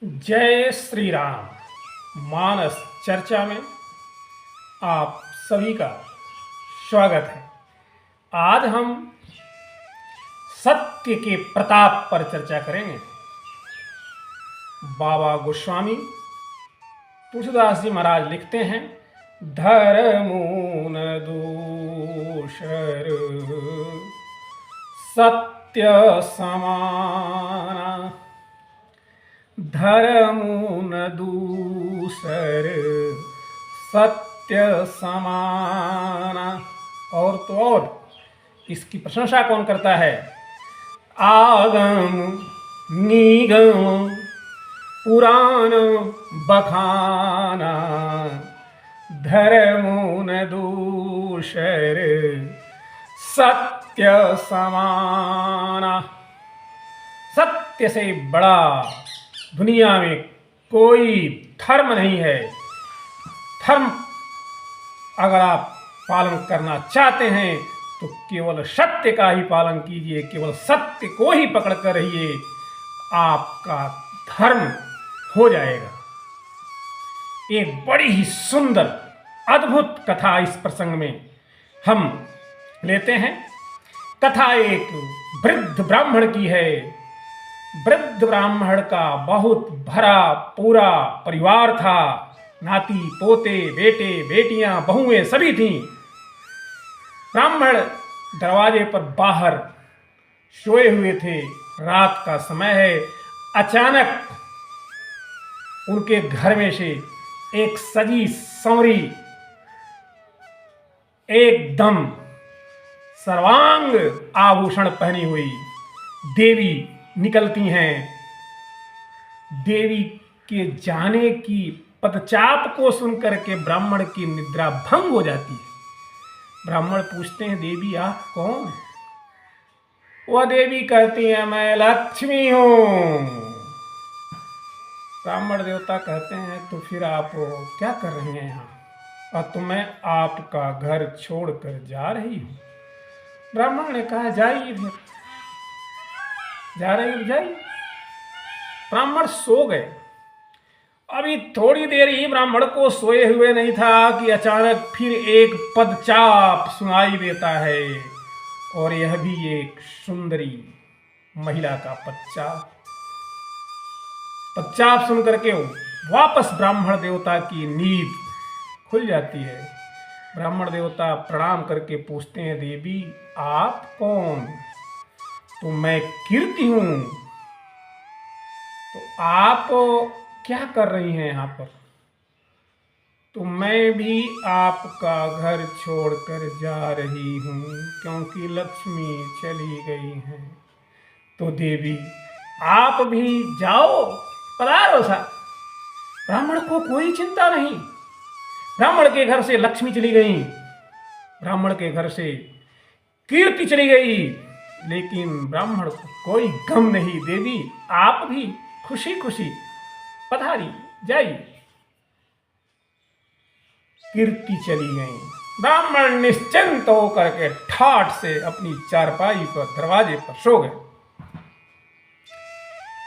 जय श्री राम। मानस चर्चा में आप सभी का स्वागत है। आज हम सत्य के प्रताप पर चर्चा करेंगे। बाबा गोस्वामी तुलसीदास जी महाराज लिखते हैं, धर्मून दूषर सत्य समान, धर्मून दूसर सत्य समान। और तो और इसकी प्रशंसा कौन करता है? आगम निगम पुराण बखाना, धर्मून दूसर सत्य समाना। सत्य से बड़ा दुनिया में कोई धर्म नहीं है। धर्म अगर आप पालन करना चाहते हैं तो केवल सत्य का ही पालन कीजिए, केवल सत्य को ही पकड़ कर रहिए, आपका धर्म हो जाएगा। एक बड़ी ही सुंदर अद्भुत कथा इस प्रसंग में हम लेते हैं। कथा एक वृद्ध ब्राह्मण की है। वृद्ध ब्राह्मण का बहुत भरा पूरा परिवार था। नाती पोते बेटे बेटियां बहुएं सभी थीं। ब्राह्मण दरवाजे पर बाहर सोए हुए थे। रात का समय है। अचानक उनके घर में से एक सजी संवरी, एकदम सर्वांग आभूषण पहनी हुई देवी निकलती हैं। देवी के जाने की पदचाप को सुनकर के ब्राह्मण की निद्रा भंग हो जाती है। ब्राह्मण पूछते हैं, देवी आप कौन है? वह देवी कहती है, मैं लक्ष्मी हूं। ब्राह्मण देवता कहते हैं, तो फिर आप क्या कर रही हैं यहाँ? और तो मैं आपका घर छोड़कर जा रही हूं। ब्राह्मण ने कहा, जाइए फिर, जा रही हूं, जाइए। ब्राह्मण सो गए। अभी थोड़ी देर ही ब्राह्मण को सोए हुए नहीं था कि अचानक फिर एक पदचाप सुनाई देता है, और यह भी एक सुंदरी महिला का पदचाप सुन करके वापस ब्राह्मण देवता की नींद खुल जाती है। ब्राह्मण देवता प्रणाम करके पूछते हैं, देवी आप कौन? तो मैं कीर्ति हूं। तो आप क्या कर रही हैं यहाँ पर? तो मैं भी आपका घर छोड़कर जा रही हूँ, क्योंकि लक्ष्मी चली गई हैं। तो देवी आप भी जाओ, पधारो सा। ब्राह्मण को कोई चिंता नहीं। ब्राह्मण के घर से लक्ष्मी चली गई, ब्राह्मण के घर से कीर्ति चली गई, लेकिन ब्राह्मण को कोई गम नहीं। देवी आप भी खुशी खुशी पधारी, जाइए। कीर्ति चली गई। ब्राह्मण निश्चिंत होकर के ठाठ से अपनी चारपाई पर दरवाजे पर सो गए।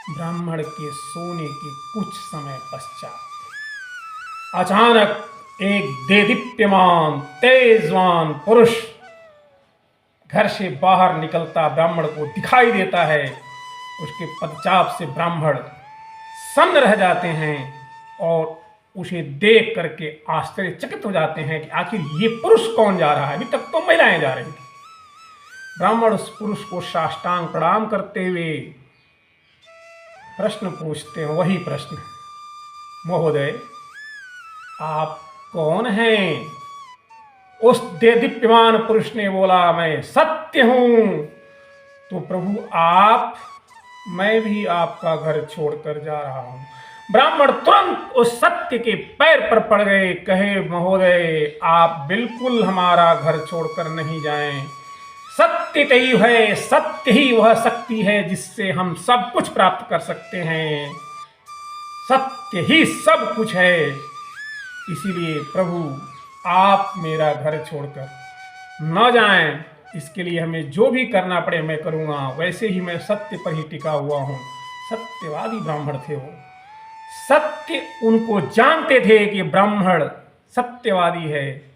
ब्राह्मण के सोने के कुछ समय पश्चात अचानक एक देदीप्यमान तेजवान पुरुष घर से बाहर निकलता ब्राह्मण को दिखाई देता है। उसके पदचाप से ब्राह्मण सन्न रह जाते हैं और उसे देख करके आश्चर्यचकित हो जाते हैं कि आखिर ये पुरुष कौन जा रहा है। अभी तक तो महिलाएं जा रही थी। ब्राह्मण उस पुरुष को साष्टांग प्रणाम करते हुए प्रश्न पूछते हैं, वही प्रश्न, महोदय आप कौन हैं? उस देदीप्यमान पुरुष ने बोला, मैं सत्य हूं। तो प्रभु आप, मैं भी आपका घर छोड़कर जा रहा हूं। ब्राह्मण तुरंत उस सत्य के पैर पर पड़ गए, कहे, महोदय आप बिल्कुल हमारा घर छोड़कर नहीं जाएं। सत्य ही है, सत्य ही वह शक्ति है जिससे हम सब कुछ प्राप्त कर सकते हैं। सत्य ही सब कुछ है। इसीलिए प्रभु आप मेरा घर छोड़कर न जाएं। इसके लिए हमें जो भी करना पड़े मैं करूँगा। वैसे ही मैं सत्य पर ही टिका हुआ हूँ। सत्यवादी ब्राह्मण थे वो। सत्य उनको जानते थे कि ब्राह्मण सत्यवादी है,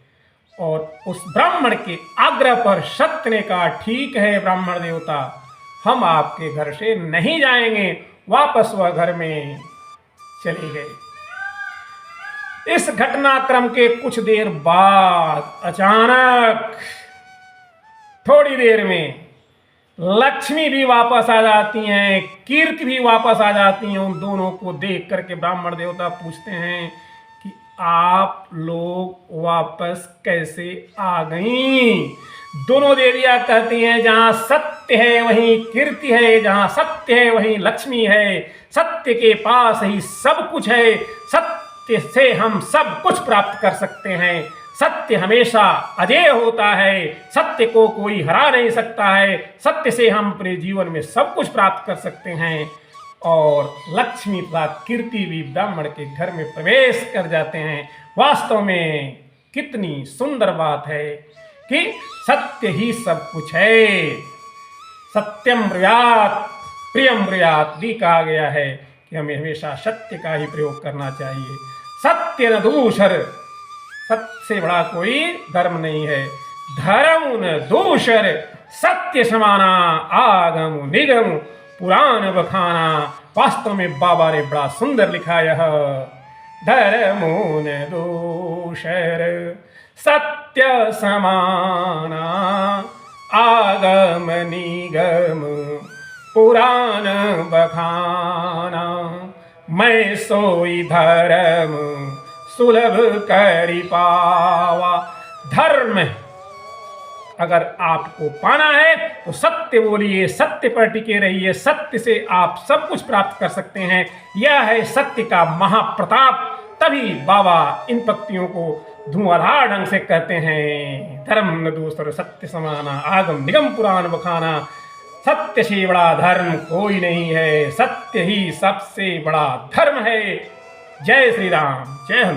और उस ब्राह्मण के आग्रह पर सत्य ने कहा, ठीक है ब्राह्मण देवता, हम आपके घर से नहीं जाएंगे। वापस वह घर में चले गए। इस घटनाक्रम के कुछ देर बाद अचानक थोड़ी देर में लक्ष्मी भी वापस आ जाती हैं, कीर्ति भी वापस आ जाती हैं। उन दोनों को देख करके ब्राह्मण देवता पूछते हैं कि आप लोग वापस कैसे आ गईं? दोनों देवियां कहती हैं, जहां सत्य है वहीं कीर्ति है, जहां सत्य है वहीं लक्ष्मी है, सत्य के पास ही सब कुछ है, सत्य से हम सब कुछ प्राप्त कर सकते हैं, सत्य हमेशा अजेय होता है, सत्य को कोई हरा नहीं सकता है, सत्य से हम अपने जीवन में सब कुछ प्राप्त कर सकते हैं। और लक्ष्मी तथा कीर्ति भी ब्राह्मण के घर में प्रवेश कर जाते हैं। वास्तव में कितनी सुंदर बात है कि सत्य ही सब कुछ है। सत्यम ब्रूयात् प्रियम ब्रूयात् भी कहा गया है कि हमें हमेशा सत्य का ही प्रयोग करना चाहिए। सत्य न दूसर, सत्य से बड़ा कोई धर्म नहीं है। धर्म न दूसर, सत्य समाना, आगम निगम पुराण बखाना। वास्तव में बाबा ने बड़ा सुंदर लिखा यह, धर्म न दूसर, सत्य समाना, आगम निगम पुराण बखाना। मैं सोई धर्म सुलभ करि पावा। धर्म अगर आपको पाना है तो सत्य बोलिए, सत्य पर टिके रहिए, सत्य से आप सब कुछ प्राप्त कर सकते हैं। यह है सत्य का महाप्रताप। तभी बाबा इन पंक्तियों को धुआंधार ढंग से कहते हैं, धर्म न दूसर, सत्य समाना, आगम निगम पुराण बखाना। सत्य से बड़ा धर्म कोई नहीं है, सत्य ही सबसे बड़ा धर्म है। जय श्री राम, जय हनुमान।